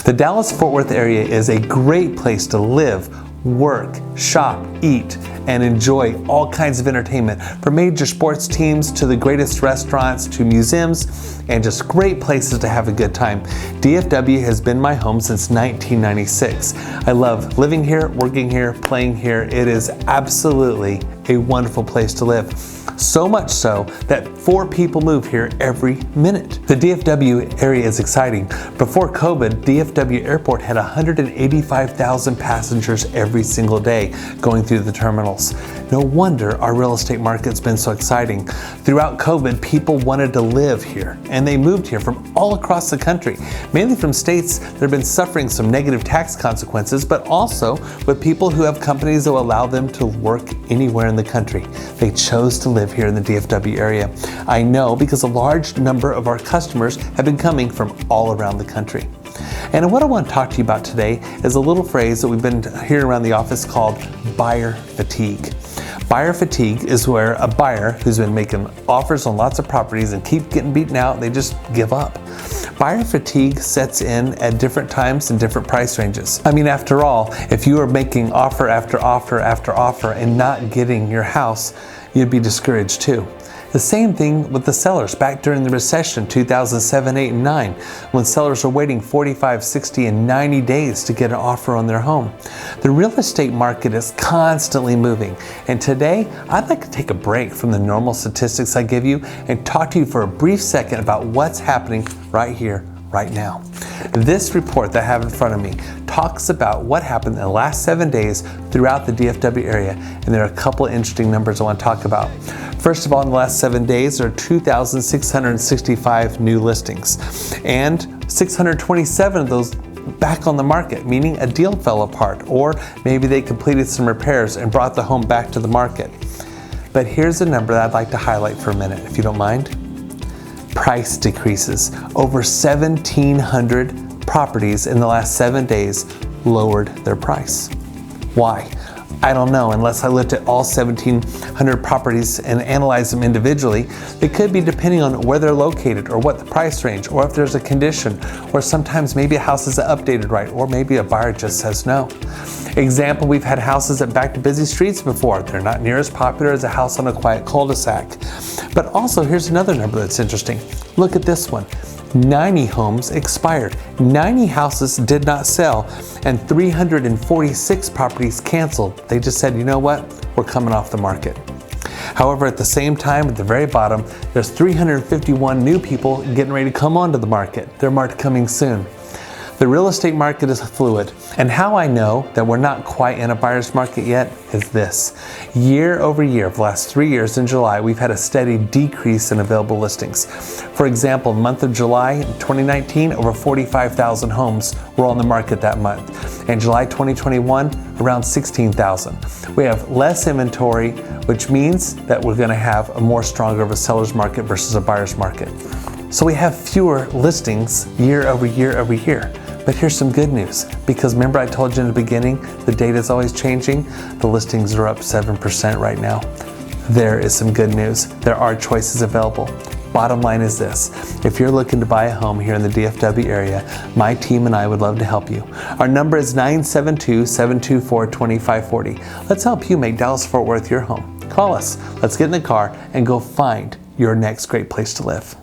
The Dallas-Fort Worth area is a great place to live, work, shop, eat, and enjoy all kinds of entertainment, from major sports teams to the greatest restaurants to museums, and just great places to have a good time. DFW has been my home since 1996. I love living here, working here, playing here. It is absolutely a wonderful place to live. So much so that 4 people move here every minute. The DFW area is exciting. Before COVID, DFW Airport had 185,000 passengers every single day going through the terminals. No wonder our real estate market's been so exciting. Throughout COVID, people wanted to live here, and they moved here from all across the country, mainly from states that have been suffering some negative tax consequences, but also with people who have companies that will allow them to work anywhere in the country. They chose to live here in the DFW area. I know because a large number of our customers have been coming from all around the country. And what I want to talk to you about today is a little phrase that we've been hearing around the office called buyer fatigue. Buyer fatigue is where a buyer who's been making offers on lots of properties and keep getting beaten out, they just give up. Buyer fatigue sets in at different times and different price ranges. I mean, after all, if you are making offer after offer after offer and not getting your house, you'd be discouraged too. The same thing with the sellers back during the recession 2007, 8, and 9, when sellers were waiting 45, 60, and 90 days to get an offer on their home. The real estate market is constantly moving, and today I'd like to take a break from the normal statistics I give you and talk to you for a brief second about what's happening right here, right now. This report that I have in front of me talks about what happened in the last 7 days throughout the DFW area, and there are a couple of interesting numbers I want to talk about. First of all, in the last 7 days, there are 2,665 new listings, and 627 of those back on the market, meaning a deal fell apart, or maybe they completed some repairs and brought the home back to the market. But here's a number that I'd like to highlight for a minute, if you don't mind. Price decreases. Over 1,700 properties in the last 7 days lowered their price. Why? I don't know, unless I looked at all 1,700 properties and analyzed them individually. It could be depending on where they're located, or what the price range, or if there's a condition, or sometimes maybe a house isn't updated right, or maybe a buyer just says no. Example, we've had houses that back to busy streets before. They're not near as popular as a house on a quiet cul-de-sac. But also, here's another number that's interesting. Look at this one. 90 homes expired, 90 houses did not sell, and 346 properties canceled. They just said, you know what, we're coming off the market. However, at the same time, at the very bottom, there's 351 new people getting ready to come onto the market. They're marked coming soon. The real estate market is fluid, and how I know that we're not quite in a buyer's market yet is this. Year over year, for the last 3 years in July, we've had a steady decrease in available listings. For example, in the month of July 2019, over 45,000 homes were on the market that month. In July 2021, around 16,000. We have less inventory, which means that we're going to have a more stronger of a seller's market versus a buyer's market. So we have fewer listings year over year over year. But here's some good news, because remember I told you in the beginning, the data is always changing. The listings are up 7% right now. There is some good news. There are choices available. Bottom line is this: if you're looking to buy a home here in the DFW area, my team and I would love to help you. Our number is 972-724-2540. Let's help you make Dallas-Fort Worth your home. Call us. Let's get in the car and go find your next great place to live.